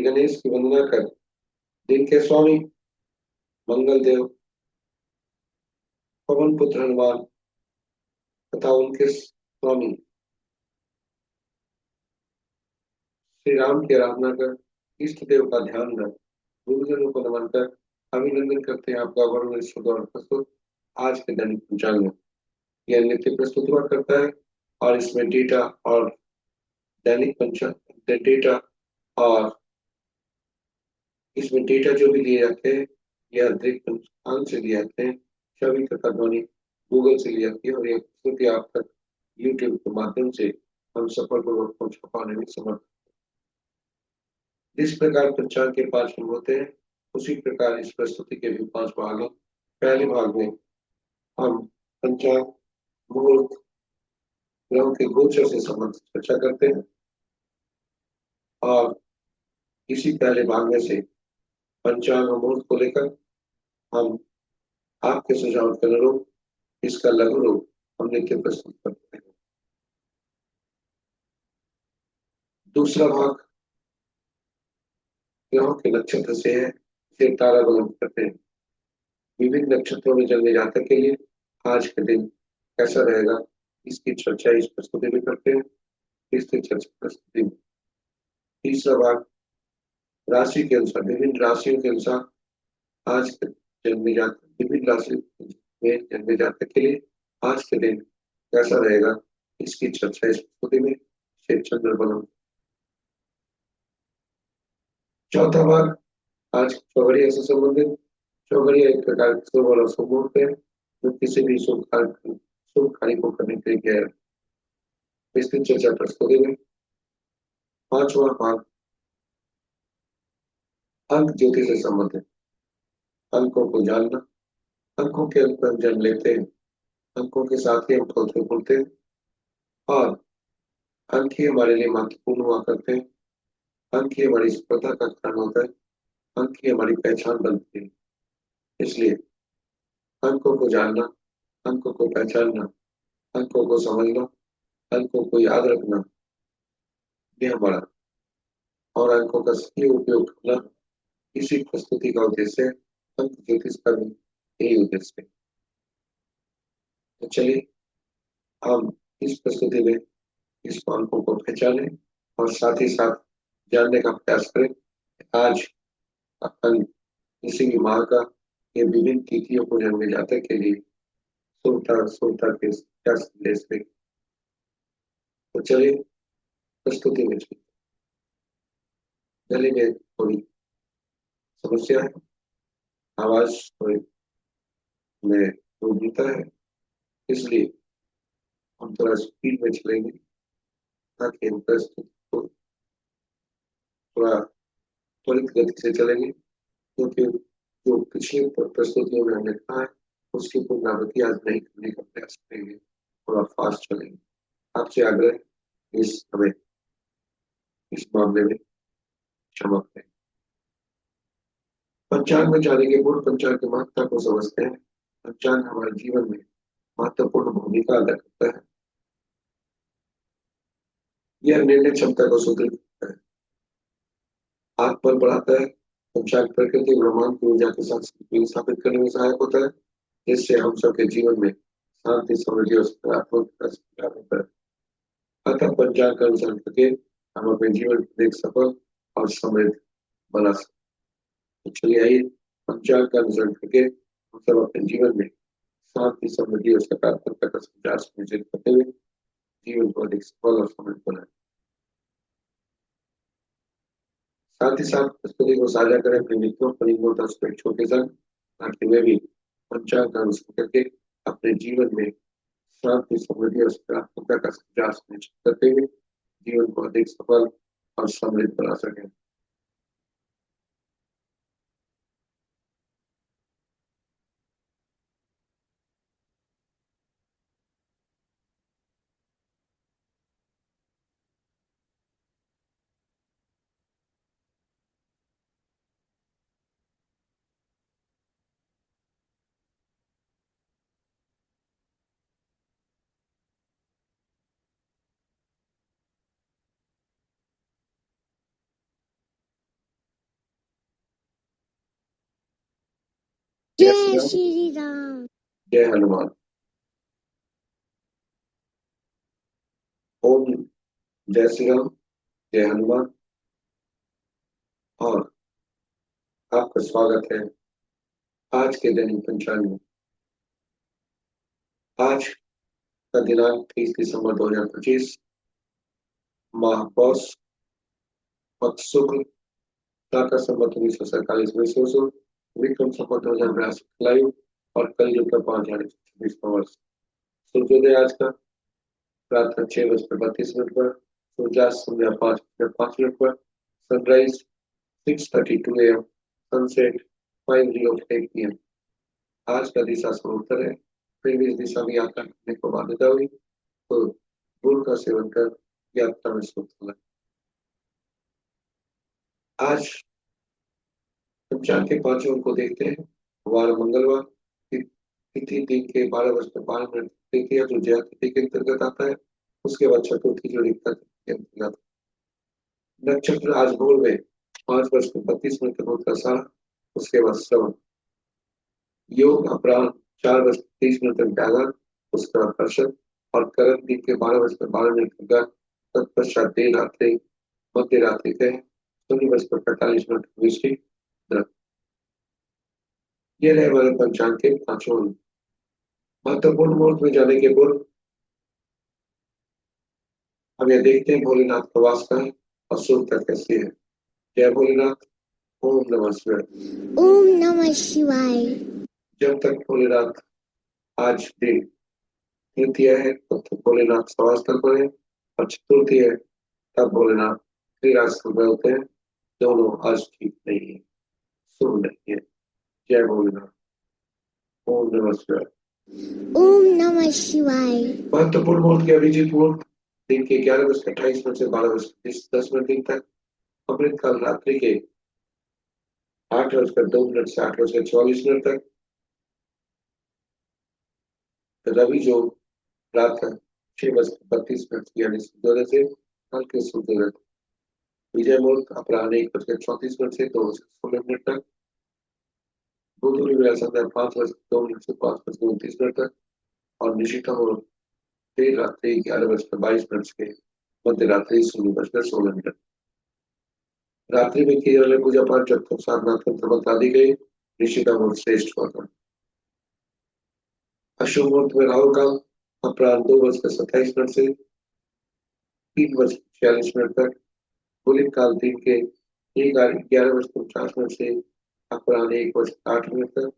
श्री गणेश की वंदना कर दिन के स्वामी मंगल देव, पवन पुत्र हनुमान तथा उनके स्वामी श्री राम की आराधना कर इष्ट देव का ध्यान रख गुरुजनों को नमन कर अभिनंदन करते हैं आपका वरुण और प्रस्तुत आज के दैनिक पंचांग में। यह नित्य प्रस्तुत हुआ करता है और इसमें डेटा और दैनिक पंचांग डेटा और इसमें डेटा जो भी दिए जाते हैं यह दैनिक पंचांग से दिए जाते हैं। छवि तथा ध्वनि गूगल से ली जाती है और यह प्रस्तुति आप तक यूट्यूब के माध्यम से हम सफलपूर्वक पहुंचा पाने में समर्थ। जिस प्रकार पंचांग के 5 अंग होते हैं उसी प्रकार इस प्रस्तुति के भी 5 भाग हैं। पहले भाग में हम पंचांग मुहूर्त ग्रहों के गोचर से संबंधित चर्चा करते हैं और इसी पहले भाग में से पंचांग और मुहूर्त को लेकर हम आपके सुझाव के अनुरूप इसका लघु रूप हम नित्य प्रस्तुत करते हैं। दूसरा भाग ग्रहों के नक्षत्र से है, इसे तारा बलम कहते हैं। विभिन्न नक्षत्रों में जन्मे जातक के लिए आज के दिन कैसा रहेगा इसकी चर्चा इस प्रस्तुति में करते हैं। इसकी चर्चा प्रस्तुति में तीसरा भाग राशि के अनुसार विभिन्न राशियों के अनुसार आज के जन्मे जातक विभिन्न राशि में जन्मे जातक के लिए आज के दिन कैसा रहेगा इसकी चर्चा इस प्रस्तुति में श्री चंद्र बलम। चौथा भाग आज चौघड़िया से संबंधित। चौघड़िया एक प्रकार के शुभ और अशुभ मुहूर्त है जो किसी भी शुभ कार्य को करने के लिए किया जाता है। इसकी चर्चा प्रस्तुति में पांचवा भाग अंक ज्योति से संबंधित। अंकों को जानना, अंकों के अंक में हम जन्म लेते हैं, अंकों के साथ ही हम फलते फूलते हैं और अंक ही हमारे लिए महत्वपूर्ण हुआ करते हैं। अंक ही हमारी सफलता का कारण होता है, अंक ही हमारी पहचान बनती है। इसलिए अंकों को जानना, अंकों को पहचानना, अंकों को समझना, अंकों को याद रखना ये हमारा और अंकों का सही उपयोग करना इसी प्रस्तुति का उद्देश्य है। अंक ज्योतिष का भी यही उद्देश्य है। तो चलिए हम इस प्रस्तुति में इस अंकों को पहचाने और साथ ही साथ जानने का प्रयास करें। आज अपन किसी भी माह का ये विभिन्न तिथियों को जन्मे जातक के लिए शुभता शुभता के क्या संदेश दें। तो चलिए प्रस्तुति में चलिए। गले में थोड़ी समस्या है, आवाज थोड़ी में रुकता है, इसलिए हम थोड़ा स्पीड में चलेंगे ताकि हम प्रस्तुति को थोड़ा त्वरित गति से चलेंगे क्योंकि जो पिछली प्रस्तुतियों में हमने कहा है उसकी पुनरावृत्ति आज नहीं करने का प्रयास करेंगे, थोड़ा फास्ट चलेंगे। आपसे आग्रह इस हमें इस मामले में क्षमा करें। पंचांग में जाने के पूर्व पंचांग की महत्ता को समझते हैं। पंचांग हमारे जीवन में महत्वपूर्ण भूमिका अदा करता है। यह निर्णय क्षमता को सुदृढ़ करता है, आत्मबल बढ़ाता है। पंचांग प्रकृति ब्रह्मांड की ऊर्जा के साथ संतुलन स्थापित करने में सहायक होता है, जिससे हम सबके जीवन में शांति समृद्धि और सकारात्मक होता है। अतः पंचांग का अनुसरण करके हम अपने जीवन को एक सफल और समृद्ध बना सकते हैं। तो चलिए आइए पंचांग का अनुसरण करके हम सब अपने जीवन में शांति समृद्धि और सकारात्मकता का संचार सुनिश्चित करते हुए जीवन को अधिक सफल और समृद्ध बनाए। साथ ही साथ प्रस्तुति को साझा करें अपने मित्रों परिवारों तथा शुभेच्छुओं के संग ताकि वे भी पंचांग का अनुसरण करके अपने जीवन में शांति समृद्धि और सकारात्मकता का संचार सुनिश्चित करते हुए जीवन को अधिक सफल और समृद्ध बना सकें। जय श्री राम। जय हनुमान। ओम जय श्री राम, जय हनुमान। और आपका स्वागत है आज के दैनिक पंचांग में। आज का दिनांक 30 दिसंबर 2025, माह पौष, पक्ष शुक्ल, शाका संवत 1947 में सोसो, विक्रम संवत 2082 लायु और कलयुग का 5,26वां वर्ष। सूर्योदय आज का प्रातः 6:32 पर, सूर्यास्त संध्या 5:05 पर, सनराइज 6:32 AM, सनसेट 5:08 PM। आज का दिशा उत्तर है, फिर भी इस दिशा में यात्रा करने को बाध्यता हुई तो गुड़ का सेवन कर यात्रा में सुख होगा। आज पंचांग के 5 अंक को देखते हैं। वार मंगलवार, तिथि दिन के 12:12 तृतीया जो जया तिथि के अंतर्गत आता है, उसके बाद चतुर्थी जो रिक्ता तिथि के अंतर्गत। नक्षत्र आज भोर में 5:32 तक उत्तराषाढ़, उसके बाद श्रवण। योग अपराह्न 4:30 तक जागरण, उसके बाद हर्षद और करण दिन के 12:12 तक तत्पश्चात देर रात्रि मध्य रात्रि के 0:45 वृश्चिक धन। ये रहे हमारे पंचांग के 5 अंक। महत्वपूर्ण मुहूर्त में जाने के पूर्व हम यह देखते हैं भोलेनाथ का वास कहाँ है और शुभता कैसी है। जय भोलेनाथ। ओम नमः शिवाय। ओम नमः शिवाय। जब तक भोलेनाथ आज दिन तृतीया है तब तक भोलेनाथ सवास्थल पर है, और चतुर्थी है तब भोलेनाथ त्रिराष्ट्र में होते हैं। दोनों आज ठीक नहीं है, शुभ नहीं है। जय भोलेनाथ। ओम नमः शिवाय। ओम नमः शिवाय। महत्वपूर्ण मुहूर्त के अभिजीत मुहूर्त दिन के 11:28 से 12:10 तक, अमृतकाल रात्रि के 8:02 से 8:44 तक, रवि जो रात 6:32 यानी सूर्योदय से हल्के सूर्योदय। विजय मुहूर्त अपराह्न 1:34 से 2:16 तक, गोधूली वेला संध्या 5:02 से 5:29 तक, और निशिता मुहूर्त देर रात्रि 11:22 से मध्य रात्रि 0:16। रात्रि में किए जाने पूजा पाठ जब तक साधना तंत्र बता दी गई, निशिता मुहूर्त श्रेष्ठ होता। अशुभ मुहूर्त में राहु काल अपराह्न 2:27 से 3:46 तक, गुलिक काल दिन के 11:49 से अपराह्न 1:08 तक,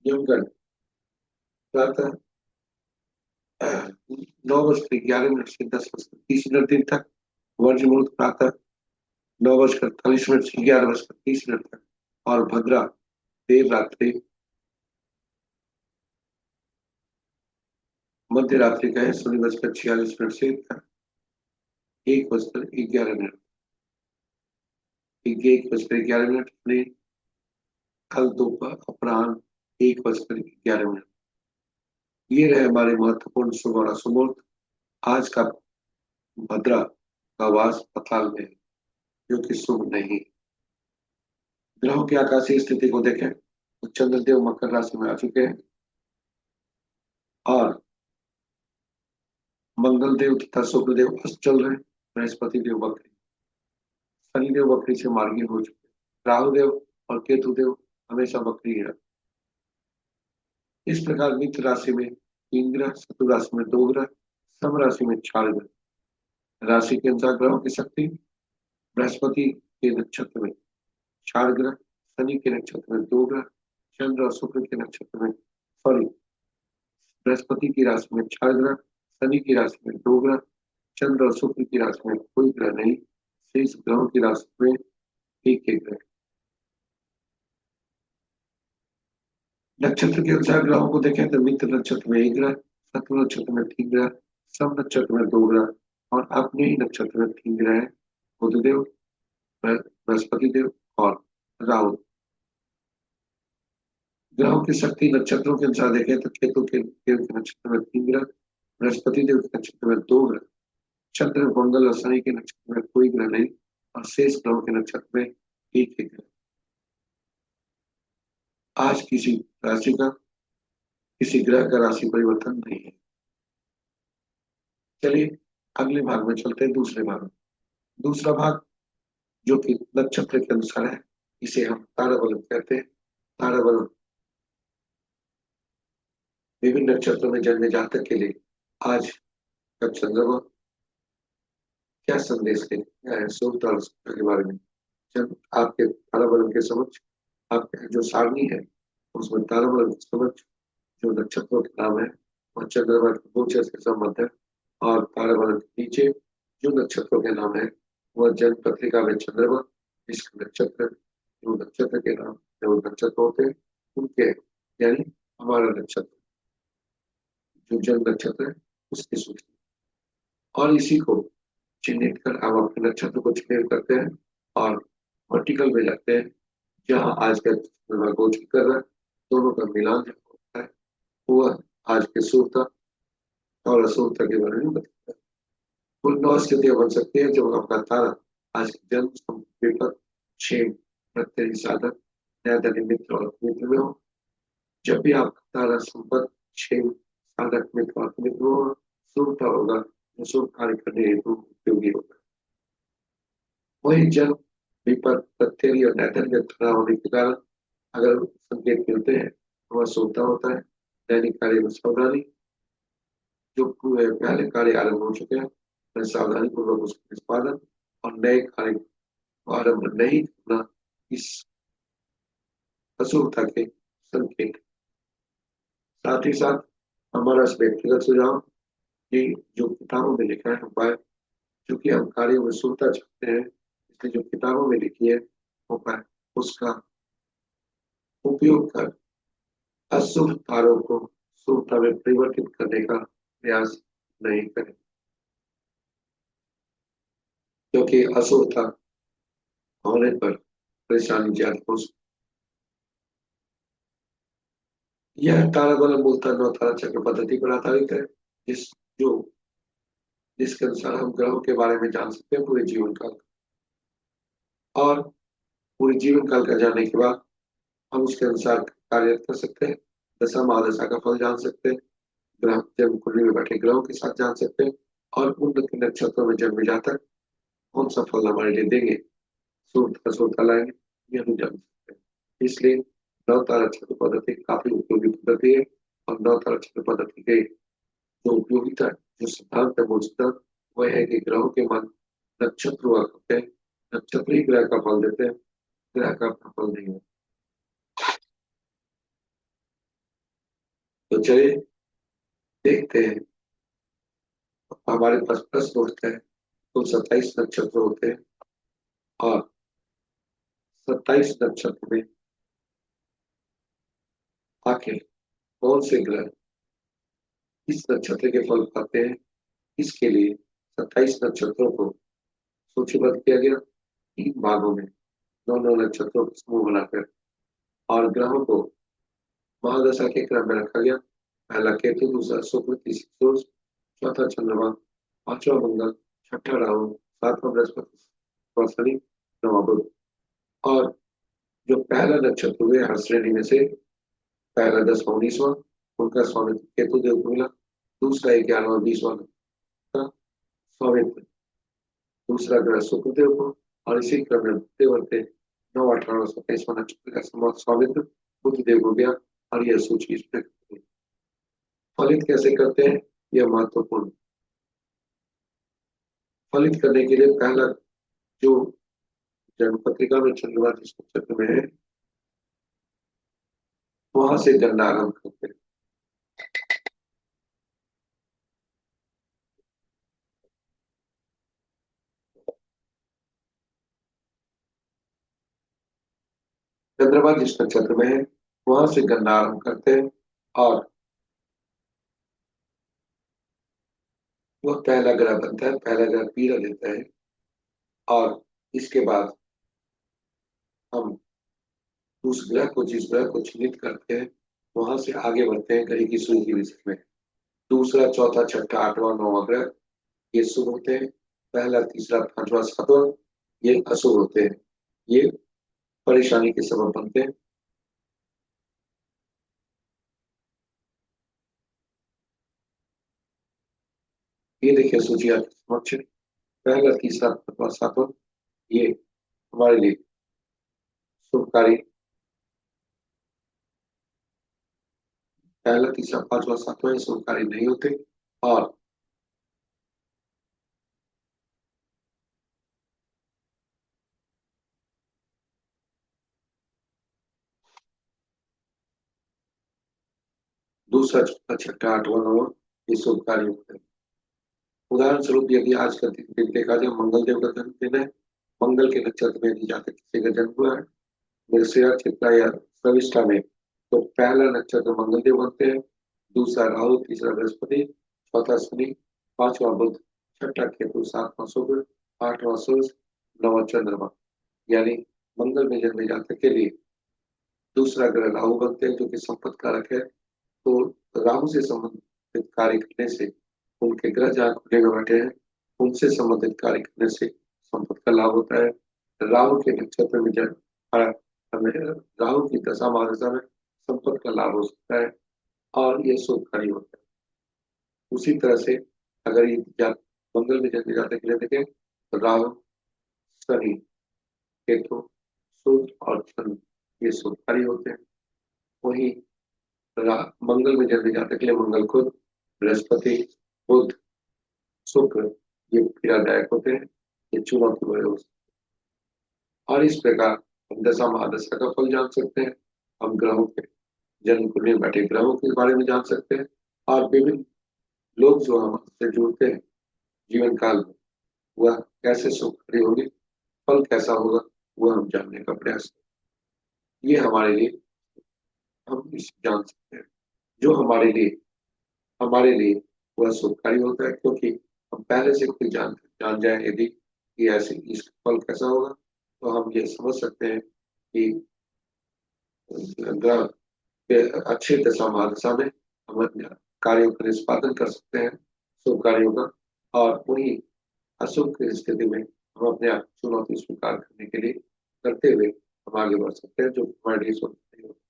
यमगंड प्रातः 9:11 से 10:30 तक, वर्ज मुहूर्त प्रातः 9:48 से 11:30 तक, और भद्रा देर रात्रि मध्य रात्रि का है 0:46 से 1:11। 1:11 में कल दोपहर अपराह्न 1:11। ये रहे हमारे महत्वपूर्ण शुभ और अशुभ मुहूर्त। आज का भद्रा का वास पताल में है, जो कि शुभ नहीं। ग्रहों की आकाशीय स्थिति को देखें तो चंद्रदेव मकर राशि में आ चुके हैं, और मंगल देव तथा शुक्र देव अस्त चल रहे हैं। बृहस्पति देव वक्री, शनि देव वक्री से मार्गी हो चुके हैं। राहु देव और केतु देव हमेशा वक्री है। इस प्रकार मित्र राशि में 3 ग्रह, शत्रु राशि में 2 ग्रह, सम राशि में 4 ग्रह। राशि के अनुसार ग्रहों की शक्ति: बृहस्पति के नक्षत्र में 4 ग्रह, शनि के नक्षत्र में 2 ग्रह, चंद्र और शुक्र के नक्षत्र में, सॉरी, बृहस्पति की राशि में 4 ग्रह, शनि की राशि में 2 ग्रह, चंद्र और शुक्र की राशि में कोई ग्रह नहीं, शेष ग्रहों की राशि में एक एक ग्रह। नक्षत्र के अनुसार ग्रहों को देखें तो मित्र नक्षत्र में 1 ग्रह, शत्रु नक्षत्र में 3 ग्रह, सम नक्षत्र में 2 ग्रह, और अपने ही नक्षत्र में 3 ग्रह है: बुधदेव, बृहस्पति देव और राहु। ग्रहों की शक्ति नक्षत्रों के अनुसार देखें तो केतु के देव के नक्षत्र में 3 ग्रह, बृहस्पति देव के नक्षत्र में 2 ग्रह, चंद्र, मंगल और शनि के नक्षत्र में कोई ग्रह नहीं, और शेष ग्रहों के नक्षत्र में एक ही ग्रह। आज किसी राशि का, किसी ग्रह का राशि परिवर्तन नहीं है। चलिए अगले भाग में चलते हैं, दूसरे भाग में। दूसरा भाग जो कि नक्षत्र के अनुसार है, इसे हम ताराबलन कहते हैं। ताराबलन विभिन्न नक्षत्रों में जन्मे जातक के लिए आज का चंद्रमा क्या संदेश देता है शुभ और अशुभ के बारे में। जब आपके ताराबलन के समक्ष आपके जो सारणी है, उसमें ताराबलन के समक्ष जो नक्षत्रों के नाम है वह चंद्रमा के गोचर से संबंध है। और ताराबलन के नीचे जो नक्षत्रों के नाम है वह जन्म पत्रिका में चंद्रमा, इसका नक्षत्र, जो नक्षत्र के नाम जो नक्षत्र होते हैं उनके, यानी हमारा नक्षत्र जो जन्म नक्षत्र है उसकी सूची। और इसी को चिन्हित कर हम अपने नक्षत्र को चिन्हित करते हैं और वर्टिकल में जाते हैं, जहाँ आज का चंद्रमा गोचर कर रहा है, दोनों का मिलान जब होता है वह आज के शुभता और अशुभता के बारे में बताता है। कुल 9 स्थितियां बन सकती है जब आपका तारा आज के जन्म विपत, क्षेम, प्रत्यय, साधक, न्यायधनी, मित्र और मित्र में हो। जब भी आपका तारा संपत, क्षेम, साधक, मित्र और मित्र में हो, शुभता होगा, जो शुभ कार्य करने हेतु उपयोगी होगा। वही जन्म विपत, प्रत्यय और न्यायधनी में खड़ा होने के कारण अगर संकेत मिलते हैं तो वह शुभता होता है। दैनिक कार्य में सावधानी, जो पहले कार्य आरंभ हो चुके हैं वह सावधानी पूर्वक उसका निष्पादन और नए कार्य को आरंभ नहीं करना, इस अशुभता के संकेत। साथ ही साथ हमारा व्यक्तिगत सुझाव कि जो किताबों में लिखा है उपाय, क्योंकि हम कार्यों में शुभता चाहते हैं, इसलिए जो किताबों में लिखी है उपाय उसका उपयोग कर अशुभ तारों को शुभता में परिवर्तित करने का प्रयास नहीं करें, क्योंकि अशुभता होने पर परेशानी ज्यादा हो सकती है। यह ताराबलन मूलतः 9 तारा चक्र पद्धति पर आधारित है, जिस जो जिसके अनुसार हम ग्रहों के बारे में जान सकते हैं पूरे जीवन काल। और पूरे जीवन काल का जानने के बाद हम उसके अनुसार कार्य कर सकते हैं। दशा महादशा का फल जान सकते हैं, ग्रह जन्म कुंडली में बैठे ग्रहों के साथ जान सकते हैं, और उन नक्षत्रों में जन्मे जातक कौन सा फल हमारे लिए देंगे, शुभ अशुभ लाएंगे, यह हम जान सकते हैं। इसलिए 9 तारा चक्र पद्धति काफी उपयोगी पद्धति है। और 9 तारा चक्र पद्धति के जो उपयोगिता, जो सिद्धांत है, वो सिद्धांत वह है कि ग्रहों के मान नक्षत्र हुआ करते हैं, नक्षत्र ही ग्रह का फल देते हैं, ग्रह का अपना फल नहीं है। तो चलिए देखते हैं, हमारे पास प्रश्न उठता है। कुल 27 नक्षत्र होते हैं और 27 नक्षत्र में आखिर कौन से ग्रह इस नक्षत्र के फल पाते हैं, इसके लिए 27 नक्षत्रों को सूचीबद्ध किया गया 3 भागों में, 9 नक्षत्रों के समूह बनाकर, और ग्रहों को महादशा के क्रम में रखा गया। पहला केतु, दूसरा शुक्र, तीसरा सूर्य, चौथा चंद्रमा, पांचवा मंगल, छठा राहु, सातवां बृहस्पति और शनि, नौवां बुध। और जो पहला नक्षत्र हुए हर श्रेणी में से पहला 10वां 19वां, उनका स्वामित्व केतु देव को मिला। दूसरा 11वां 20वां का स्वामित्व दूसरा ग्रह शुक्र देव को, और इसी क्रम में बढ़ते बढ़ते 9, 18, 27वां नक्षत्र का स्वामित्व बुध देव को गया। और यह सूची इस प्रकार है। फलित कैसे करते हैं, यह महत्वपूर्ण। फलित करने के लिए पहला जो जन्म पत्रिका में चंद्रमा जिस नक्षत्र में है वहां से गणना आरंभ करते हैं। चंद्रमा जिस नक्षत्र में है वहां से गणना आरंभ करते हैं, और वह पहला ग्रह बनता है, पहला ग्रह पीला देता है। और इसके बाद हम उस ग्रह को, जिस ग्रह को चिन्हित करते हैं, वहां से आगे बढ़ते हैं ग्रह की सुई की दिशा में। दूसरा, चौथा, छठा, आठवां, नौवां ग्रह ये शुभ होते हैं। पहला, तीसरा, पांचवा, सातवां ये अशुभ होते हैं, ये परेशानी के सबब बनते हैं। ये देखिए सूची आपके समक्ष है। पहला, तीसरा, पांचवा, सातवां, ये हमारे लिए शुभकारी। पहला, तीसरा, पांचवा, सातवां ये शुभकारी नहीं होते। और दूसरा, चौथा, छठा, आठवां, नौवां ये शुभकारी होते हैं। उदाहरण स्वरूप यदि आज का दिन देखा जाए, मंगल देव का जन्मदिन है, मंगल के नक्षत्र में यदि जाकर किसी का जन्म हुआ है, मृगशिरा, चित्रा या शर्विष्ठा में, तो पहला नक्षत्र मंगल देव बनते हैं, दूसरा राहु, तीसरा बृहस्पति, चौथा शनि, पांचवा बुध, छठा केतु, सातवां शुक्र, आठवां सूर्य, नौवां चंद्रमा। यानी मंगल में जन्मे जातक के लिए दूसरा ग्रह राहु बनते हैं, जो कि संपत्ति कारक है। तो राहु से संबंधित कार्य करने से, उनके ग्रह जहाँ खुले में बैठे हैं उनसे संबंधित कार्य करने से संपत्ति का लाभ होता है। राहु के नक्षत्र में जब हमें राहु की दशा महादशा में संपत्ति का लाभ हो सकता है और ये शुभकारी होता है। उसी तरह से अगर ये मंगल में जन्मे जातक के लिए देखें तो राहु, शनि, केतु, सूर्य और चंद्र ये शुभकारी होते हैं। वही मंगल में जन्मे जातक के लिए मंगल, खुद, बृहस्पति, बुध, शुक्र ये पीड़ादायक होते हैं, ये चुनौती भरे हो सकते हैं। और इस प्रकार हम दशा महादशा का फल जान सकते हैं, हम ग्रहों के जन्म कुंडली में बैठे ग्रहों के बारे में जान सकते हैं, और विभिन्न लोग जो हमसे जुड़ते हैं जीवन काल में, वह कैसे सुखकारी होंगे, फल कैसा होगा, वह हम जानने का प्रयास करें। ये हमारे लिए हम इसे जान सकते हैं। जो हमारे लिए वह शुभकारी होता है, क्योंकि हम पहले से कोई जान जाए यदि कि ऐसे इसका फल कैसा होगा, तो हम ये समझ सकते हैं कि ग्रह के अच्छे दशा महादशा में हम अपने कार्यों का निष्पादन कर सकते हैं, शुभ कार्यों का। और वही अशुभ की स्थिति में हम अपने आप चुनौती स्वीकार करने के लिए करते हुए हम आगे बढ़ सकते हैं, जो हमारे लिए शुभ नहीं होता।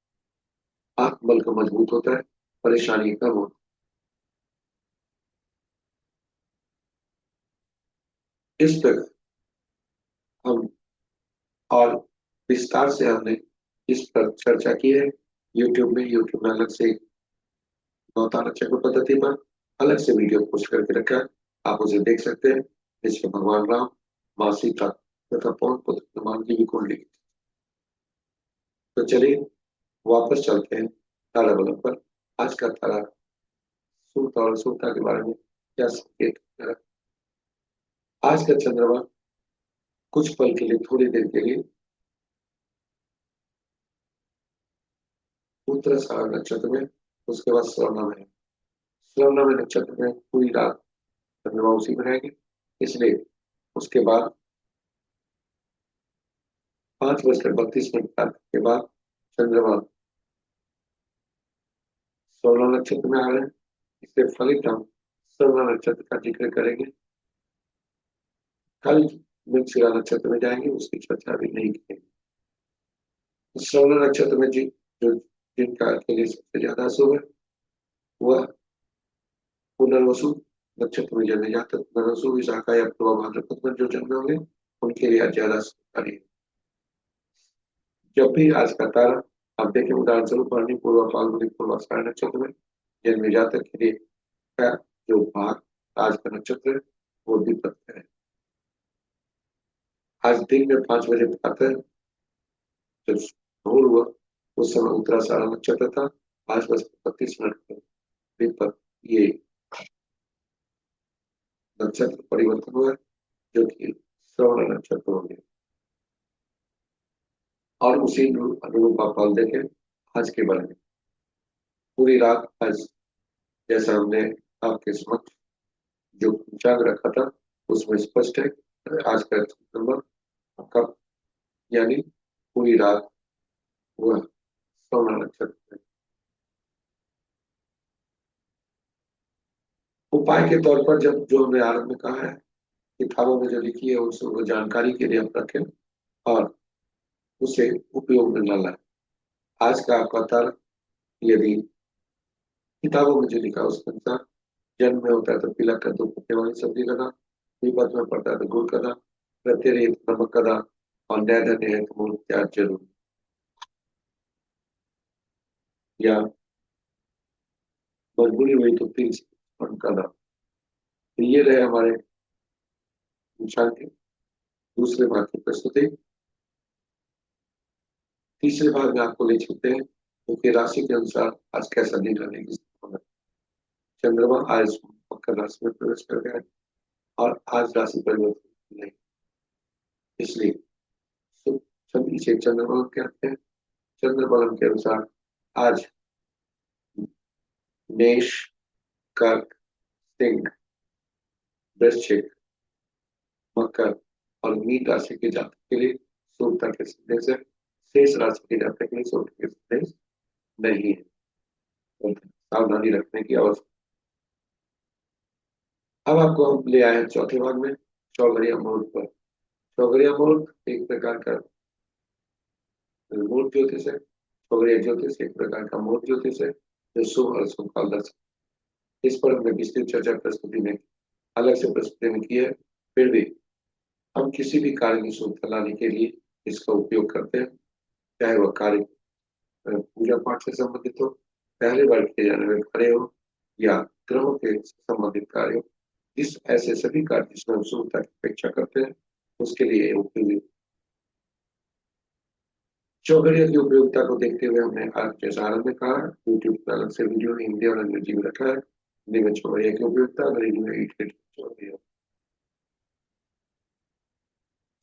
आत्मबल का मजबूत होता है, परेशानी कम होती है। इस प्रकार हम और विस्तार से हमने इस पर चर्चा की है। यूट्यूब में अलग से नौतारा चक्र पद्धति पर अलग से वीडियो पोस्ट करके रखा है, आप उसे देख सकते हैं। जिसमें भगवान राम, माँ सीता तथा पवन पुत्र हनुमान की भी कुंडली। तो चलिए वापस चलते हैं तारा बलम पर। आज का तारा सूर्य और सूर्यता के बारे में क्या संकेत कर रहा है। आज का चंद्रमा कुछ पल के लिए, थोड़ी देर के लिए उत्तराषाढ़ा नक्षत्र में, उसके बाद श्रवणा में, श्रवणा में नक्षत्र में पूरी रात चंद्रमा उसी में रहेंगे। इसलिए उसके बाद 5:32 के बाद चंद्रमा श्रवणा नक्षत्र में आ रहे हैं। इससे फलित हम श्रवणा नक्षत्र का जिक्र करेंगे। कल मृगशिरा नक्षत्र में जाएंगे, उसकी चर्चा अभी नहीं करेंगे। श्रवण नक्षत्र में जो जिनका के लिए सबसे ज्यादा शुभ है, वह पुनर्वसु नक्षत्र में जन्मे जातक, पुनर्वसु विशाखा या पूर्वा भाद्रपद में जो जन्मे होंगे उनके लिए आज ज्यादा शुभकारी है। जब भी आज का तारा आप देखें, उदाहरण स्वरूप भरणी, पूर्वा फाल्गुनी, पूर्वाषाढ़ नक्षत्र में जन्मे जातक के लिए का जो भाग आज का नक्षत्र है वो द्विपद है। आज दिन में 5 बजे प्रातः जब भोर हुआ उस समय उत्तराषाढ़ा नक्षत्र था। 5:32 पर द्विपद ये नक्षत्र परिवर्तन हुआ, जो कि श्रवण नक्षत्र हो गया। और उसी अनुरूप आप फल देखें आज के बारे में। पूरी रात आज जैसा हमने आपके समक्ष जो पंचांग रखा था उसमें स्पष्ट है आज का नंबर कब, यानी पूरी रात हुआ श्रवण नक्षत्र है। उपाय के तौर पर जब जो हमने आरंभ में कहा है, किताबों में जो लिखी है उसको जानकारी के लिए आप रखें और उसे उपयोग में न लाए। आज का आपका तर्क यदि किताबों में जो लिखा है उसके अनुसार जन्म में होता है तो पीला कद्दू पत्ते वाली सब्जी का दाम, विपद में पड़ता है तो गुड़ का दाम, प्रत्येक नमक का दाम, और नैधन्य है तो मूल त्याग जरूर, या मजबूरी हुई तो तिल से का दाम। तो ये रहे हमारे विचार के दूसरे भाग की प्रस्तुति। तीसरे भाग में आपको ले चलते हैं क्योंकि राशि के अनुसार आज कैसा दिन रहने की संभावना है। चंद्रमा आज मकर राशि में प्रवेश कर गया है और आज राशि परिवर्तन नहीं, इसलिए सभी से चंद्रमा कहते हैं। चंद्रबलम के अनुसार आज मेष, कर्क, सिंह, वृश्चिक, मकर और मीन राशि के जातक के लिए शुभता के संदेश है। शेष राशि के जातक के लिए शुभ के संदेश नहीं है, तो सावधानी रखने की आवश्यकता। अब आपको हम ले आए हैं चौथे भाग में, चौघड़िया मुहूर्त पर। चौघड़िया मुहूर्त एक प्रकार का मुहूर्त ज्योतिष है। चौघड़िया ज्योतिष एक प्रकार का मुहूर्त ज्योतिष है जो शुभ और अशुभ काल दर्शाता है। इस पर हमने विस्तृत चर्चा प्रस्तुति में अलग से प्रस्तुति में की है। फिर भी हम किसी भी कार्य की शुभता लाने के लिए इसका उपयोग करते हैं, चाहे वह कार्य पूजा पाठ से संबंधित हो, पहले बार किए जाने वाले कार्य हो, या ग्रहों के संबंधित कार्य हो। इस ऐसे सभी कार्य जिसमें हम शुभता की अपेक्षा करते हैं उसके लिए उपयोगी। चौघड़िया की उपयोगिता को देखते हुए हमने आज जैसा आरंभ में कहा, यूट्यूब पर अलग से वीडियो हिंदी और अंग्रेजी में रखा है। हिंदी में चौघड़िया की उपयोगिता, अंग्रेजी में ईट चौघड़िया।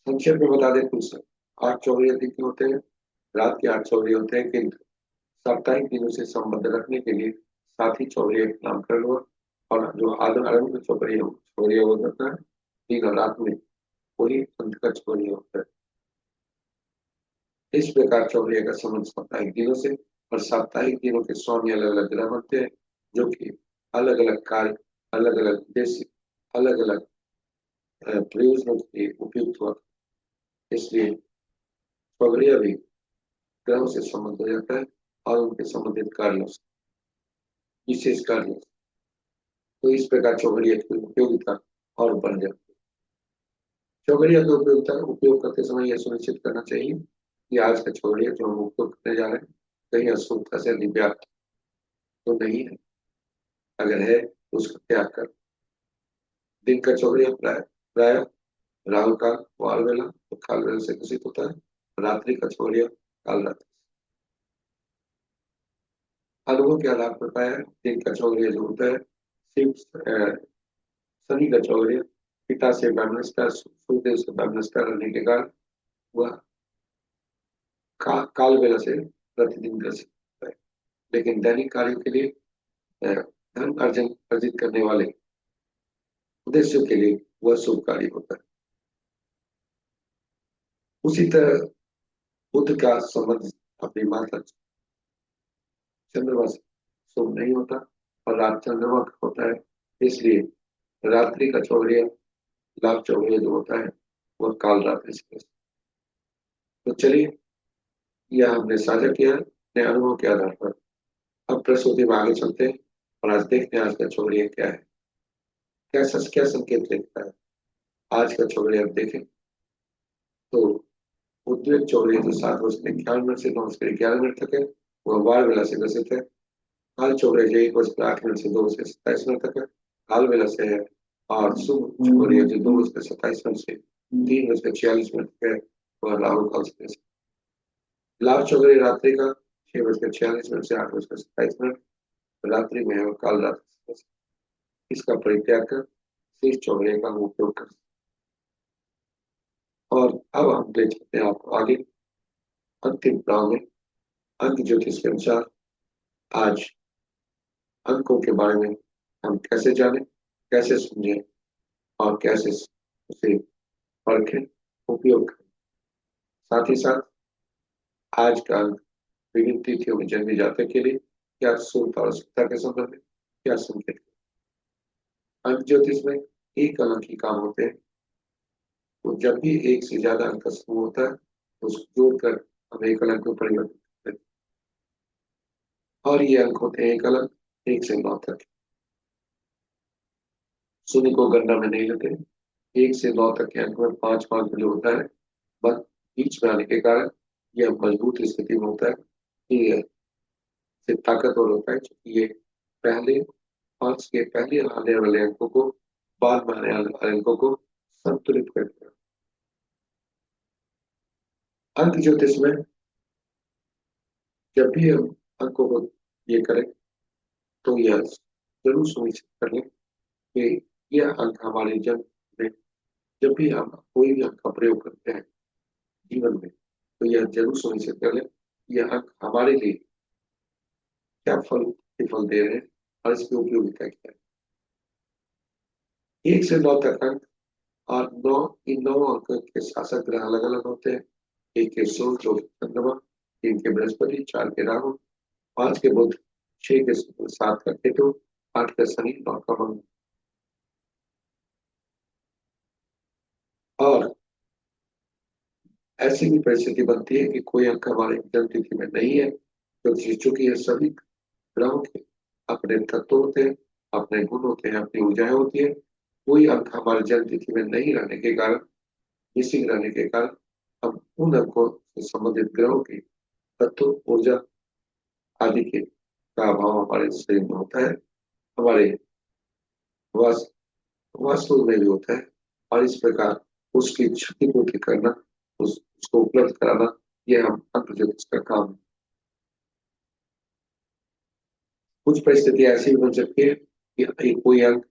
संक्षेप में बता दें कुछ 8 चौघड़िया दिन के होते हैं, रात के 8 चौघड़िया होते हैं, किंतु साप्ताहिक दिनों से संबंध रखने के लिए साथ ही चौघड़िया का नामकरण हुआ। और जो आरंभ में चौघड़िया चौघड़िया हुआ करता है दिन और रात में, वही अंत का चौघड़िया होता है। इस प्रकार चौघड़िया का संबंध साप्ताहिक दिनों से, और साप्ताहिक दिनों के स्वामी अलग अलग ग्रह बनते हैं जो कि अलग अलग कार्य, अलग अलग उद्देश्य, अलग अलग प्रयोजनों के लिए उपयुक्त हुआ। इसलिए चौघड़िया भी ग्रहों से संबंध हो जाता है और उनके संबंधित कार्यों से, विशेष कार्यों से। तो इस प्रकार चौघड़िया की उपयोगिता और बढ़ जाती है। चौघड़िया की उपयोगिता उपयोग करते समय यह सुनिश्चित करना चाहिए कि आज का चौघड़िया जो हम उपयोग करने जा रहे हैं कहीं अशुभता से अधिव्याप्त तो नहीं है। अगर है तो उसका त्याग कर। दिन का चौघड़िया प्राय प्राय राहु काल, वाल वेला और काल वेला से घोषित होता है। रात्रि का चौघड़िया काल रात्रि। अनुभव के आधार पर पाया है, दिन का चौघड़िया जो होता है शिव शनि का चौघड़िया पिता से ब्रह्मस्कार, सूर्यदेव से ब्रह्मस्कार रहने के कारण वह काल बेला से प्रतिदिन ग्रसित होता है। लेकिन दैनिक कार्यों के लिए धन अर्जन अर्जित करने वाले उद्देश्यों के लिए वह शुभ कार्य होता है। उसी तरह बुध का संबंध अपनी माता चंद्रमा से शुभ नहीं होता और रात चंद्रमा का होता है। इसलिए रात्रि का चौघड़िया, लाभ चौघड़िया जो होता है वह काल रात्रि से। तो चलिए, यह हमने साझा किया अपने अनुभव के आधार पर। अब प्रस्तुति में आगे चलते हैं और आज देखते हैं आज का चौघड़िया क्या है, क्या संकेत देता है। आज का चौघड़िया आप देखें तो उद्योग चौघड़िया जो 7:51 से 9:11 तक है वह वार वेला से ग्रसित है। काल चौघड़िया जो 1:08 से 2:27 तक है, काल वेला से है। और शुभ चौघड़िया जो 2:27 से 3:46 तक है, वह राहु काल से। लाभ चौघड़िया रात्रि का 6:46 से 8:27, रात्रि में है और काल रात्रि से। इसका परित्याग कर शेष चौघड़िया का उपयोग कर। और अब हम ले चलते हैं आपको आगे अंतिम पड़ाव में। अंक ज्योतिष के अनुसार आज अंकों के बारे में हम कैसे जानें, कैसे समझें और कैसे उसे परखें, उपयोग करें। साथ ही साथ आज का अंक विभिन्न तिथियों में जन्मे जातक के लिए क्या शुभ और अशुभता के संबंध में क्या संकेत। अंक ज्योतिष में एक अंक ही काम होते हैं, तो जब भी एक से ज्यादा अंक का समूह होता है तो उसको जोड़कर हम एक अंक में परिवर्तित करते हैं। और ये अंक होते हैं एक अंक 1 से 9 तक। शून्य को गणना में नहीं लेते। 1 से 9 तक के अंक में 5 5 वैल्यू होता है, बस बीच में आने के कारण यह मजबूत स्थिति में होता है कि यह से ताकतवर होता है, क्योंकि ये पहले 5 के पहले आने वाले अंकों को बाद में आने वाले अंकों को संतुलित करते हैं। अंक ज्योतिष में जब भी हम अंकों को ये करें तो यह जरूर सुनिश्चित कर लें कि यह अंक हमारे जन्म में, जब भी हम कोई भी अंक का प्रयोग करते हैं जीवन में, तो यह जरूर सुनिश्चित कर लें कि यह अंक हमारे लिए क्या फल दे रहे हैं और इसकी उपयोगिता क्या है। 1 से 9 तक अंक और नौ, इन 9 अंक के शासक ग्रह अलग अलग होते हैं। 1 के सूर्य, 2 के चंद्रमा, 3 के बृहस्पति, 4 के राहु, 5 के बुध, 6 के शुक्र, 7 का केतु, 8 का शनि, 9 का मंगल। और ऐसी भी परिस्थिति बनती है कि कोई अंक हमारे जन्म तिथि में नहीं है, तो चूंकि ये सभी ग्रहों के अपने तत्व होते हैं, अपने गुण होते हैं, अपनी ऊर्जाएं होती है, कोई अंक हमारे जन्म तिथि में नहीं रहने के कारण, मिसिंग रहने के कारण, हम उन अंकों से संबंधित ग्रहों की तत्व, ऊर्जा आदि के का अभाव हमारे शरीर में होता है, हमारे वास वास्तु में भी होता है। और इस प्रकार उसकी क्षतिपूर्ति करना, उसको उपलब्ध कराना, यह हम अंक ज्योतिष का काम है। कुछ परिस्थिति ऐसी भी बन सकती है कि कोई अंक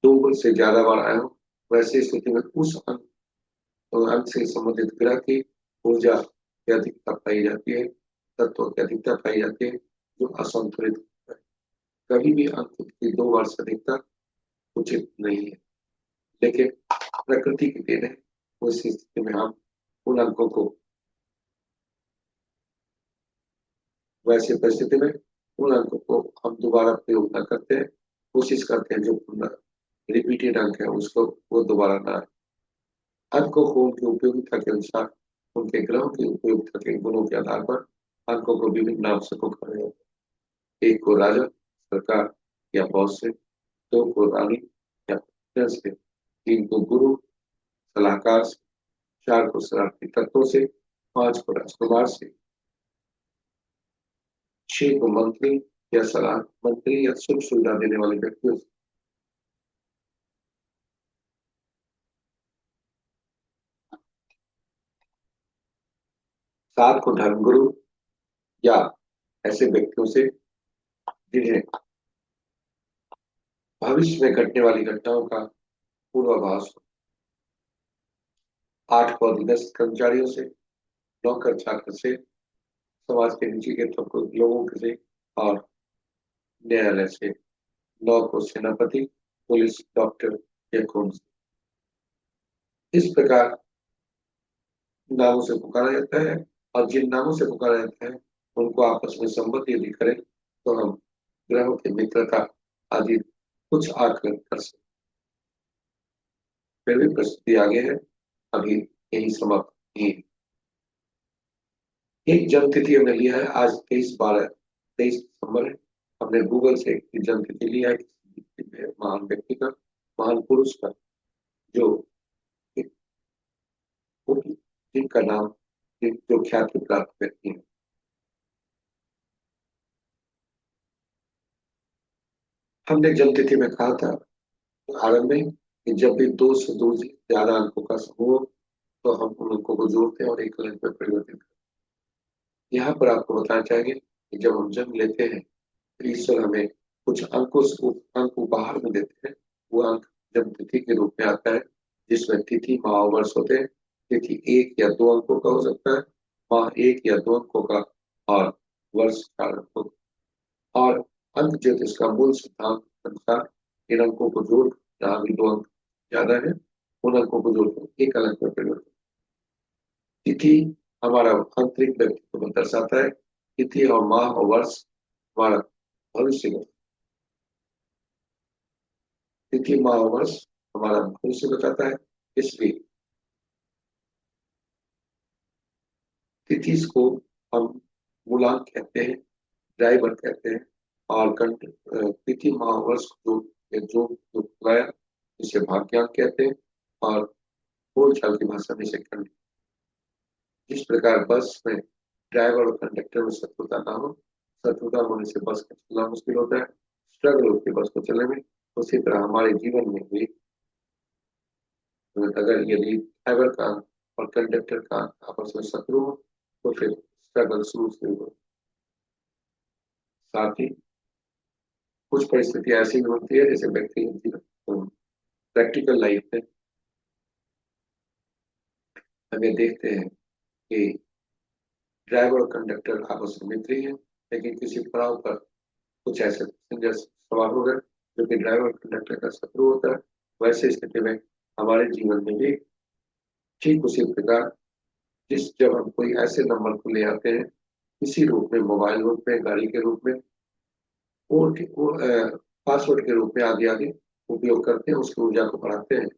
2 से ज्यादा बार आया हो, वैसी स्थिति में उस अंक से संबंधित ग्रह की ऊर्जा की अधिकता पाई जाती है, तत्व की अधिकता पाई जाती है, जो असंतुलित होता है। कभी भी अंक की 2 बार से अधिकता उचित नहीं है, लेकिन प्रकृति की देन है। उस स्थिति में हम उन अंकों को, वैसी परिस्थिति में उन अंकों को हम दोबारा प्रयोग न करते हैं, कोशिश करते हैं जो रिपीटेड अंक है उसको वो दोबारा ना आए। अंकों को उनकी उपयोगिता के अनुसार, उनके ग्रहों की उपयोगिता के गुणों के आधार पर अंकों को विभिन्न नाम से पुकारा जाता है। 1 को राजा, सरकार या बॉस से, 2 को रानी या प्रिंस से, 3 को गुरु, सलाहकार से, 4 को शरारती तत्वों से, 5 को राजकुमार से, 6 को मंत्री या सुख सुविधा देने वाले व्यक्तियों से, 7 को धर्मगुरु या ऐसे व्यक्तियों से जिन्हें भविष्य में घटने वाली घटनाओं का पूर्वाभास हो, 8 को अधीनस्थ कर्मचारियों से, नौकर चाकर से, समाज के नीचे के तबकों लोगों से और न्यायालय से, 9 को सेनापति, पुलिस, डॉक्टर या खून से। इस प्रकार नामों से पुकारा जाता है, और जिन नामों से पुकारा जाता है उनको आपस में संबंध यदि करें तो हम ग्रहों की मित्रता आदि कुछ आकलन कर सकते। फिर भी प्रस्तुति आगे है, अभी यही समाप्त नहीं है। एक जन्म तिथि हमने लिया है, आज 23 दिसंबर है। हमने गूगल से एक जन्म तिथि लिया है किसी महान व्यक्ति का, महान पुरुष का, जो जिनका नाम, जो ख्याति प्राप्त व्यक्ति है। हमने जन्म तिथि में कहा था आरंभ में कि जब भी 2 से 2 से ज्यादा अंकों का समूह हो, तो हम उन अंकों को जोड़ते हैं और एक अंक में परिवर्तित करते हैं। यहाँ पर आपको बताना चाहेंगे कि जब हम जन्म लेते हैं तो ईश्वर हमें कुछ अंक उपहार में देते हैं। वो अंक जन्म तिथि के रूप में आता है, जिसमें तिथि माह और वर्ष होते हैं। तिथि 1 या 2 अंकों का हो सकता है, माह 1 या 2 अंकों का, और वर्ष 4 अंकों का। और अंक ज्योतिष का मूल सिद्धांत अनुसार इन अंकों को जोड़, जहाँ भी 2 अंक ज्यादा है, उन अंकों को जोड़कर एक अंक में परिवर्तित। तिथि हमारा आंतरिक व्यक्तित्व को दर्शाता है। तिथि और माह और वर्ष हमारा भविष्य को, तिथि माह और वर्ष हमारा भविष्य बताता है। इसलिए तिथि को हम मूलांक कहते हैं, ड्राइवर कहते हैं, और तिथि माह वर्ष को जो जो लगाया इसे भाग्यांक कहते हैं, और बोलचाल की भाषा में इसे कंडक्टर। जिस प्रकार बस में ड्राइवर और कंडक्टर में शत्रुता ना हो, शत्रुता होने से बस का चलना मुश्किल होता है, स्ट्रगल होती है बस को चलने में, उसी तरह हमारे जीवन में भी अगर यदि ड्राइवर का और कंडक्टर का आपस में शत्रु हो, तो फिर स्ट्रगल शुरू से हो। साथ ही कुछ परिस्थिति ऐसी भी होती है जैसे व्यक्तिगत जीवन, प्रैक्टिकल लाइफ में हमें देखते हैं कि ड्राइवर और कंडक्टर आपस में मित्र ही हैं, लेकिन किसी पड़ाव पर कुछ ऐसे पैसेंजर सवार हो गए जो कि ड्राइवर और कंडक्टर का शत्रु होता है। वैसे स्थिति में हमारे जीवन में भी ठीक उसी प्रकार, जिस जब हम कोई ऐसे नंबर को ले आते हैं किसी रूप में, मोबाइल रूप में, गाड़ी के रूप में, पासवर्ड के रूप में आदि आदि उपयोग करते हैं, उसकी ऊर्जा को बढ़ाते हैं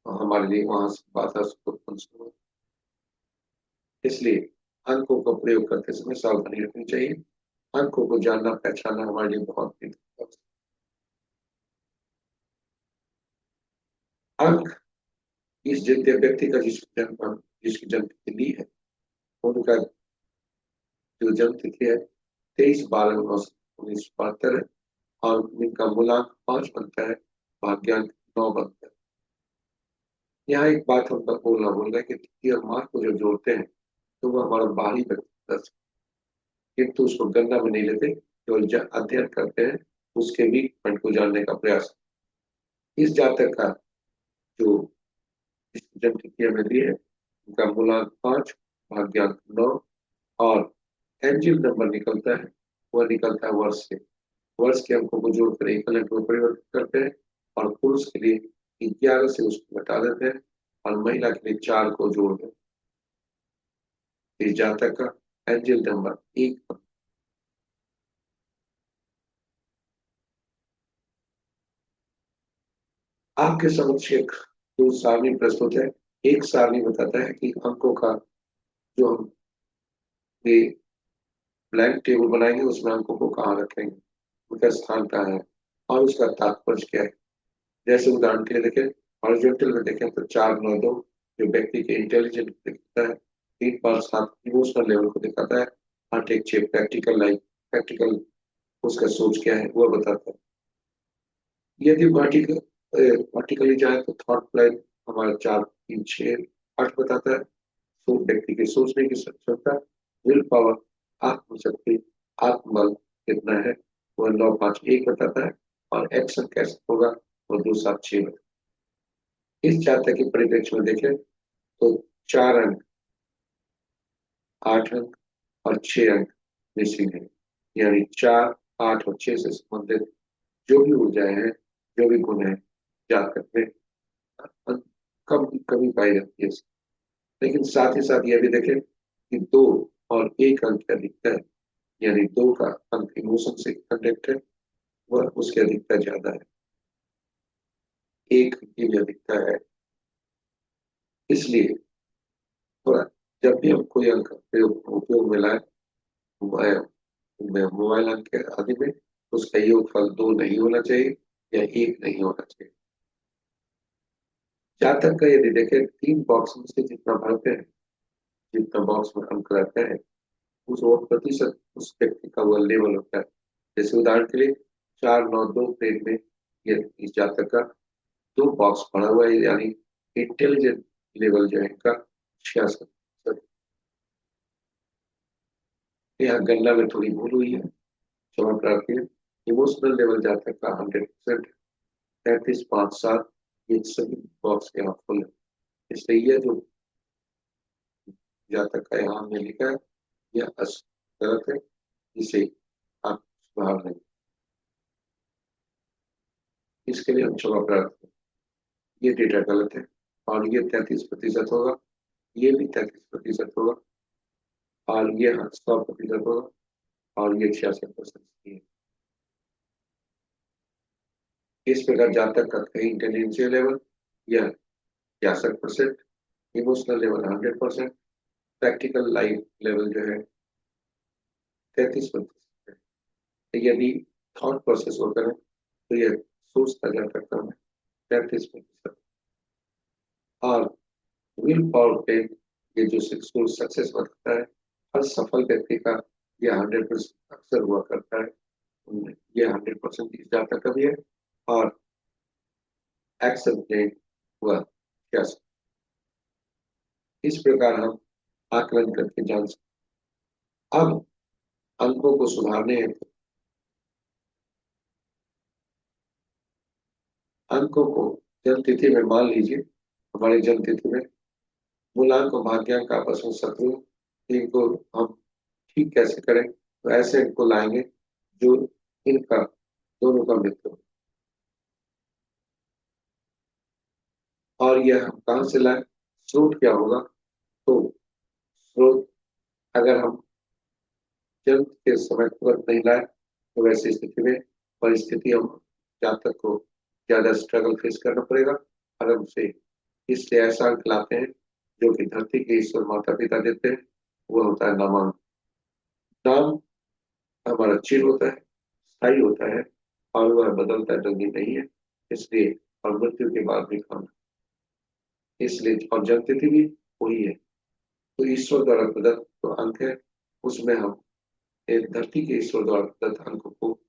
और हमारे लिए वहां से बाधा उत्पन्न शुरू होती है। इसलिए अंकों का प्रयोग करते समय सावधानी रखनी चाहिए। अंकों को जानना पहचानना हमारे लिए बहुत ही अंक इस जितने व्यक्ति का जिसकी जन्म तिथि ली है, उनका जो जन्म तिथि है 23/12/1972 है, और इनका मूलांक 5 बनता है, भाग्यांक 9 बनता है। यहाँ एक बात हम तक बोलना भूल गए कि तिथि और माह को जब जोड़ते हैं तो वो हमारा बाहरी व्यक्ति, किंतु उसको गणना में नहीं लेते, केवल अध्ययन करते हैं, उसके वीक पॉइंट को जानने का प्रयास। इस जातक का जो जन्म तिथि हमें दी है, उनका मूलांक 5, भाग्यांक 9, और एंजिल नंबर निकलता है, वह निकलता है वर्ष से। वर्ष के अंकों को जोड़कर एक अंक में परिवर्तित करते हैं, और पुरुष के लिए 11 से उसको घटा देते हैं, और महिला के लिए 4 को जोड़ देते हैं। इस जातक का एंजिल नंबर 1। आपके समक्ष एक जो सारणी प्रस्तुत है, एक सारणी बताता है कि अंकों का जो हम ब्लैंक टेबल बनाएंगे उसमें अंकों को कहाँ रखेंगे, उनका स्थान कहाँ है, और उसका तात्पर्य क्या है। जैसे उदाहरण के लिए देखें, हॉरिजॉन्टल में देखें तो 4 9 2 जो व्यक्ति के इंटेलिजेंट दिखाता है, 3 5 7 इमोशनल लेवल को दिखाता है, 8 1 6 प्रैक्टिकल लाइफ, प्रैक्टिकल उसका सोच क्या है वह बताता है। यदि वर्टिकली जाए तो थॉट प्लान हमारा 4 3 6 8 बताता है। तो व्यक्ति के सोचने की क्षमता, विल पावर, आत्मशक्ति, आत्मबल कितना है वह 9 5 1 बताता है, और एक्शन कैसे होगा वो 2 7 6 बताता है। इस जातक के परिप्रेक्ष्य में देखें तो 4 अंक, 8 अंक और 6 अंक मिसिंग है, यानी 4 8 और 6 से संबंधित जो भी ऊर्जाएं हैं, जो भी गुण है, जातक में कम कमी पाई जाती है। लेकिन साथ ही साथ यह भी देखें कि 2 और 1 अंक की अधिकता है, यानी 2 का अंक इमोशन से कनेक्ट है, वह उसकी अधिकता ज्यादा है, 1 की भी अधिकता है। इसलिए थोड़ा जब भी हम कोई अंक उपयोग में लाए मोबाइल अंक के आदि में, उसका योगफल 2 नहीं होना चाहिए या 1 नहीं होना चाहिए। जातक का यदि देखें 3 बॉक्स में से जितना भरते हैं, जितना बॉक्स में अंक रहते हैं, उस वो प्रतिशत उस व्यक्ति का वो लेवल होता है। जैसे उदाहरण के लिए 4 9 2 प्लेट में ये इस जातक का 2 बॉक्स पड़ा हुआ है, यानी इंटेलिजेंट लेवल जो है इनका 66। यहाँ गणना में थोड़ी भूल हुई है, क्षमा प्रार्थी है। इमोशनल लेवल जातक का 100%, 33 5 7, ये सभी बॉक्स यहाँ फुल है। इसलिए यह जो जातक का यहाँ हमने लिखा है यह गलत है, जिसे आप सुधार लें। इसके लिए हम क्षमा प्रार्थी हैं। ये डेटा गलत है, और ये 33% होगा, ये भी 33% होगा, और ये 100% होगा, और ये 66% है। इस प्रकार जातक का कहीं इंटेलिजेंशियल लेवल यह 66%, emotional level 100%, practical life level जो है 33%। यदि थॉट प्रोसेस होता है तो यह सोचता जाता कम है, 33%। और विल पावर पे ये जो सक्सेसफुल सक्सेस बताता है, हर सफल व्यक्ति का ये 100% अक्सर हुआ करता है। ये 100% इस जाता कभी है और एक्शन में हुआ क्या। इस प्रकार हम आकलन करके जान सकते। अब अंकों को सुधारने हेतु अंकों को जन्म तिथि में मान लीजिए, हमारी जन्म तिथि में मूलांक और भाग्यांक आपस में शत्रु हैं। इनको हम ठीक कैसे करें, तो ऐसे इनको लाएंगे जो इनका दोनों का मित्र हो। और यह हम कहाँ से लाए, स्रोत क्या होगा, तो स्रोत अगर हम जन्म के समय तुरंत नहीं लाए तो वैसी स्थिति में परिस्थिति हम जातक को ज्यादा स्ट्रगल फेस करना पड़ेगा। और हम उसे इसलिए ऐसा अंक लाते हैं जो कि धरती के ईश्वर माता पिता देते हैं, वो होता है नामांक। नाम हमारा चिर होता है, स्थायी होता है और वह बदलता जल्दी नहीं है, इसलिए और मृत्यु के बाद भी खाना, इसलिए और जन्म तिथि भी वही है। तो ईश्वर द्वारा प्रदत्त जो अंक है उसमें हम एक धरती के ईश्वर द्वारा प्रदत्त अंक को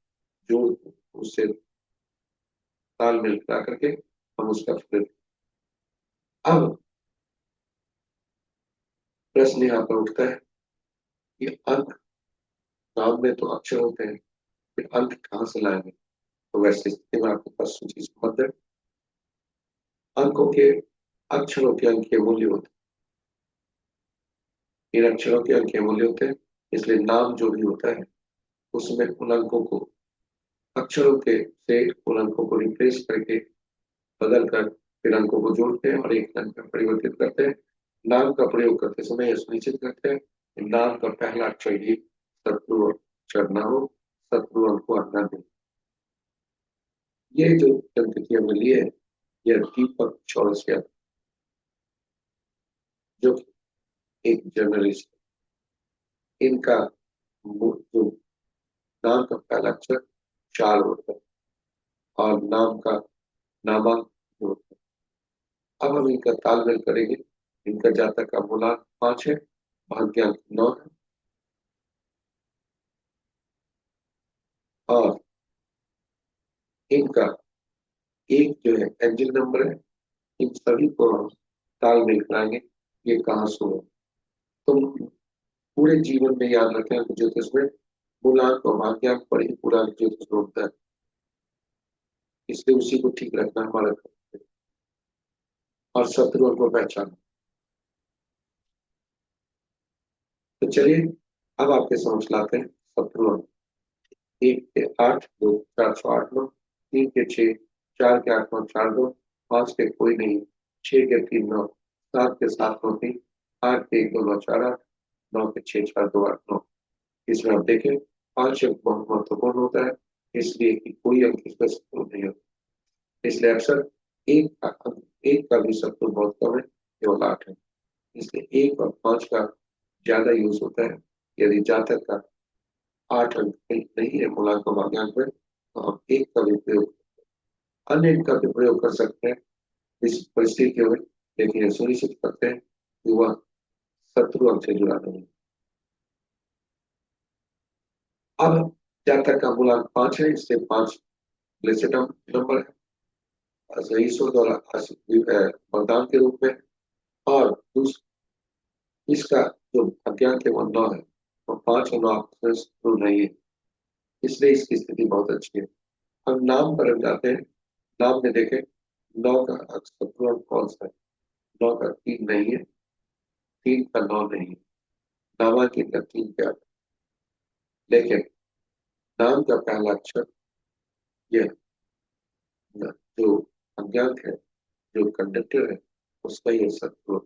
जोड़ उससे तालमेल करा करके हम उसका फिर अब प्रश्न यहाँ पर उठता है कि अंक नाम में तो अक्षर होते हैं, फिर अंक कहाँ से लाएंगे। तो वैसे स्थिति में आपके पास सूची संबंध है। अंकों के अक्षरों के अंकीय मूल्य होते हैं, इन अक्षरों के अंकीय मूल्य होते हैं, इसलिए नाम जो भी होता है उसमें उन अंकों को अक्षरों के से उन अंकों को रिप्लेस करके बदल कर फिर अंकों को जोड़ते हैं और एक अंक में परिवर्तित करते हैं। नाम का प्रयोग करते समय यह सुनिश्चित करते हैं कि नाम का पहला अक्षर ही शत्रु अक्षर न हो, शत्रु अंक को आज्ञा दे। ये जो जनतिथि हमने लिए है, यह दीपक चौरसिया जो एक जर्नलिस्ट, इनका जो नाम का पहला अक्षर चार होता है और नाम का नामांक होता है। अब हम इनका तालमेल करेंगे। इनका जातक का मूलांक 5 है, भाग्यांक 9 है और इनका एक जो है एंजल नंबर है। इन सभी को हम तालमेल कराएंगे, ये कहाँ से हो। तुम पूरे जीवन में याद रखें कि ज्योतिष में मूलांक और भाग्यांक पर ही पूरा ज्योतिष होता है, इसलिए उसी को ठीक रखना हमारा कर्तव्य है। और शत्रुओं को पहचानना। तो चलिए अब आपके समझ लाते हैं शत्रुओं। 1 के 8, 2 के 4 6 8 9, 3 के 6, 4 के 8 9 4 2, 5 के कोई नहीं, 6 के 3 9, 7 के 7 9 3, 8 के 1 2 9 4 8, 9 के 6 4 2 8 9। इसमें आप देखें 5 अंक बहुत महत्वपूर्ण होता है, इसलिए कि कोई अंक इसका शत्रु नहीं होता। इसलिए अक्सर एक का भी शत्रु बहुत कम है, केवल 8 है। इसलिए 1 और 5 का ज्यादा यूज होता है। यदि जातक का 8 अंक नहीं है मूलांक और भाग्यांक में, तो हम एक का भी प्रयोग, अन्य अंक का भी प्रयोग कर सकते हैं इस परिस्थितियों में, लेकिन यह सुनिश्चित करते हैं कि वह शत्रु अंक से जुड़ा नहीं। अब जातक का मूलांक 5 है, इससे 5 ब्लेसेड नंबर है, ईश्वर द्वारा वरदान के रूप में। और इसका जो भाग्यांक है वो 9 है, और 5 और 9 आपस में शत्रु नहीं है, इसलिए इसकी स्थिति बहुत अच्छी है। हम नाम पर जाते हैं। नाम में देखें 9 का शत्रु अंक कौन सा है। 9 का 3 नहीं है, 3 का 9 नहीं है, नामांकित का 3 के 8। लेकिन नाम का पहला अक्षर यह जो अज्ञात है, जो कंडक्टर है, उसका यह शत्रु,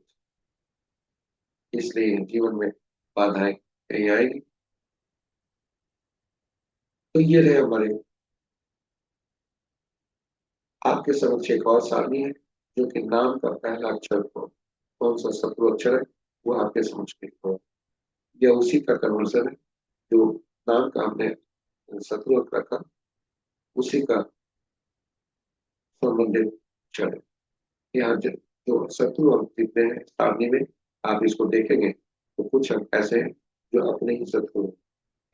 इसलिए जीवन में बाधाएं कहीं आएगी। तो ये रहे हमारे आपके समक्ष एक और सारणी है जो कि नाम का पहला अक्षर को कौन सा शत्रु अक्षर है वो आपके समक्ष लिखा है। यह उसी का कन्वर्जन है जो नाम का हमने शत्रु अक्षर रखा, उसी का संबंधित चलो, यहाँ जो शत्रु अंक जितने हैं सारणी में, आप इसको देखेंगे तो कुछ अंक ऐसे हैं जो अपने ही शत्रु हैं।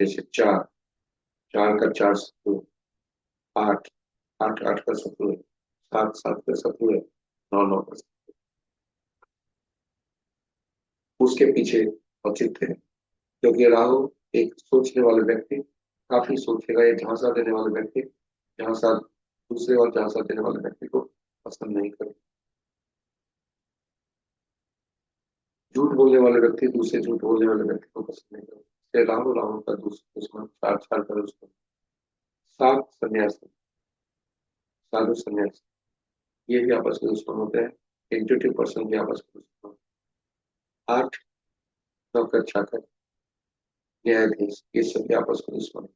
जैसे चार, चार का चार शत्रु है। आठ, आठ आठ का शत्रु है। सात, सात का शत्रु है। नौ, नौ का शत्रु है। उसके पीछे औचित्य है, क्योंकि राहु एक सोचने वाले व्यक्ति, काफी सोचेगा, एक झांसा देने वाले व्यक्ति, झांसा दूसरे और झांसा देने वाले व्यक्ति को पसंद नहीं करेगा। झूठ बोलने वाले व्यक्ति दूसरे झूठ बोलने वाले व्यक्ति को पसंद नहीं करते, इसलिए राहु राहु का दुश्मन, चार चार का दुश्मन। सात, सन्यासी, साधु सन्यासी, ये भी आपस में दुश्मन होते हैं। एग्जीक्यूटिव पर्सन भी आपस में दुश्मन होते हैं। आठ, नौकर चाकर, न्यायाधीश, ये सभी आपस में दुश्मन हैं।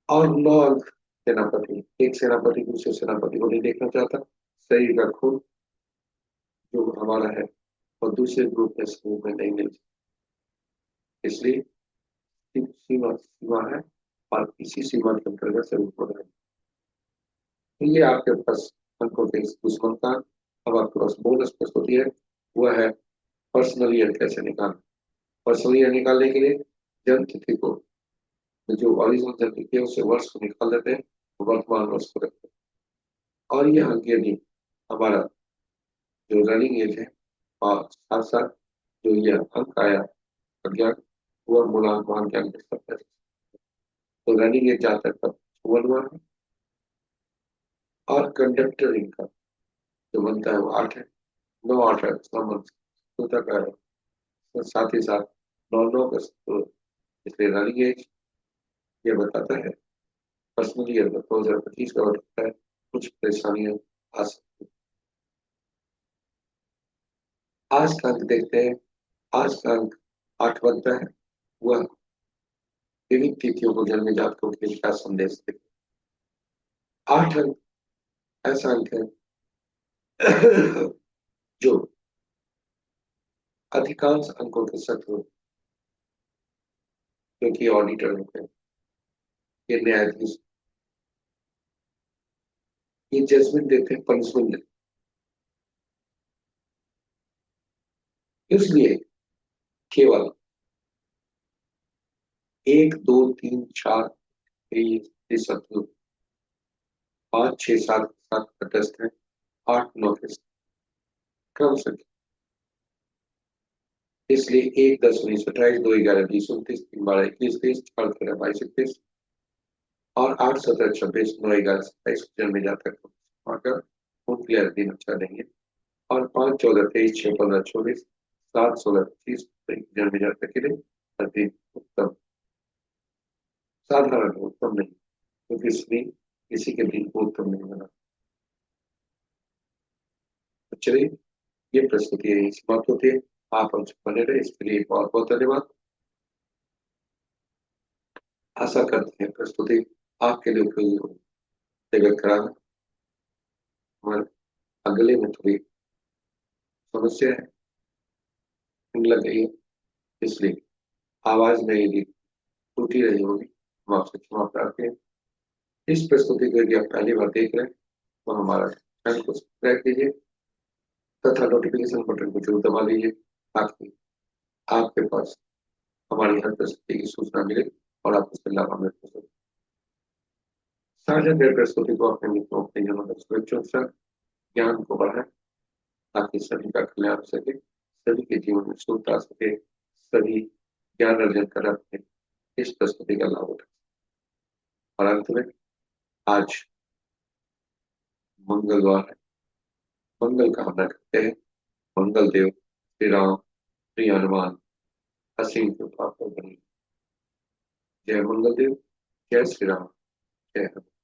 और नौ अंक, सेनापति, एक सेनापति दूसरे सेनापति को नहीं देखना चाहता। शरीर का खून जो हमारा है और दूसरे ग्रुप में समूह में नहीं मिल सकता, इसलिए सीमा सीमा है, और इसी सीमा के अंतर्गत सभी हो रहा है। तो ये आपके पास अंकों के दुश्मन का। अब आपके पास बोनस प्रस्तुति है, वह है पर्सनल ईयर कैसे निकालना। पर्सनल ईयर निकालने के लिए जन्म तिथि को, जो ओरिजिनल जन्म तिथि है उसे वर्ष को निकाल देते हैं, वर्तमान वर्ष को रखते हैं। और यह अंक यदि हमारा जो रनिंग एज है और साथ साथ जो यह अंक आया अज्ञान, वह मूलांक मान ज्ञान के सकता है। तो रनिंग एज जाता है 54वां है, और कंडक्टर इनका जो बनता है वो 8 है। 9, 8 है संबंध तक है। तो साथ ही साथ 9, 9 का तो इसलिए रनिंग एज ये बताता है। पर्सनली ईयर 2025 का बताता है कुछ परेशानियां आ सकती हैं। आज का अंक देखते हैं। आज का अंक 8 बनता है, वह विविध तिथियों को जन्मे जातकों के लिए क्या संदेश देते हैं। 8 अंक ऐसा अंक है जो अधिकांश अंकों के शत्रु, क्योंकि ऑडिटर होते हैं, ये न्यायाधीश, ये जजमेंट देते हैं, पनिशमेंट देते हैं। इसलिए केवल 1, 2, 3, 4 ये शत्रु, 5, 6, 7 7 तटस्थ है, 8, 9 के क्रम संख्या। इसलिए 1, 10, 19, 28, 2, 11, 20, 29, 3, 12, 21, 23, 4, 13, 22, 21 और 8, 17, 26, 9, 11, 27 जन्मे जातक आकर क्लियर दिन अच्छा देंगे। और 5, 14, 23, 6, 15, 24, 7, 16, 25 जन्मे जातक के लिए अति उत्तम, साधारण उत्तम नहीं, क्योंकि इसलिए किसी के दिन को उत्तम नहीं बना। तो चलिए, ये प्रस्तुति यही समाप्त होती है। आप हमसे बने रहे, इसके लिए बहुत बहुत धन्यवाद। आशा करते हैं प्रस्तुति आपके लिए उपयोगी हो। जगत खराब, हमारे अगले में थोड़ी समस्या है, लग गई है, इसलिए आवाज में यदि टूटी रही होगी हम आपसे क्षमा प्रार्थी हैं। इस प्रस्तुति को यदि आप पहली बार देख रहे हैं तो हमारा चैनल को सब्सक्राइब कीजिए तथा नोटिफिकेशन बटन को जरूर दबा लीजिए, ताकि आपके पास हमारी हर प्रस्तुति की सूचना मिले और आप उससे लाभान्वित हो सके। साझा कर प्रस्तुति को अपने मित्रों, परिजनों तक सुरक्षित कर ज्ञान को बढ़ाएं, ताकि सभी का कल्याण हो सके, सभी के जीवन में सुख आ सके, सभी ज्ञान अर्जन कर अपने इस प्रस्तुति का लाभ उठाए। और अंत में आज मंगलवार है, मंगल कामना करते हैं। मंगल देव श्री राम, श्री हनुमान असीम कृपा प्रदान। जय मंगल देव, जय श्री राम, जय हनुमान।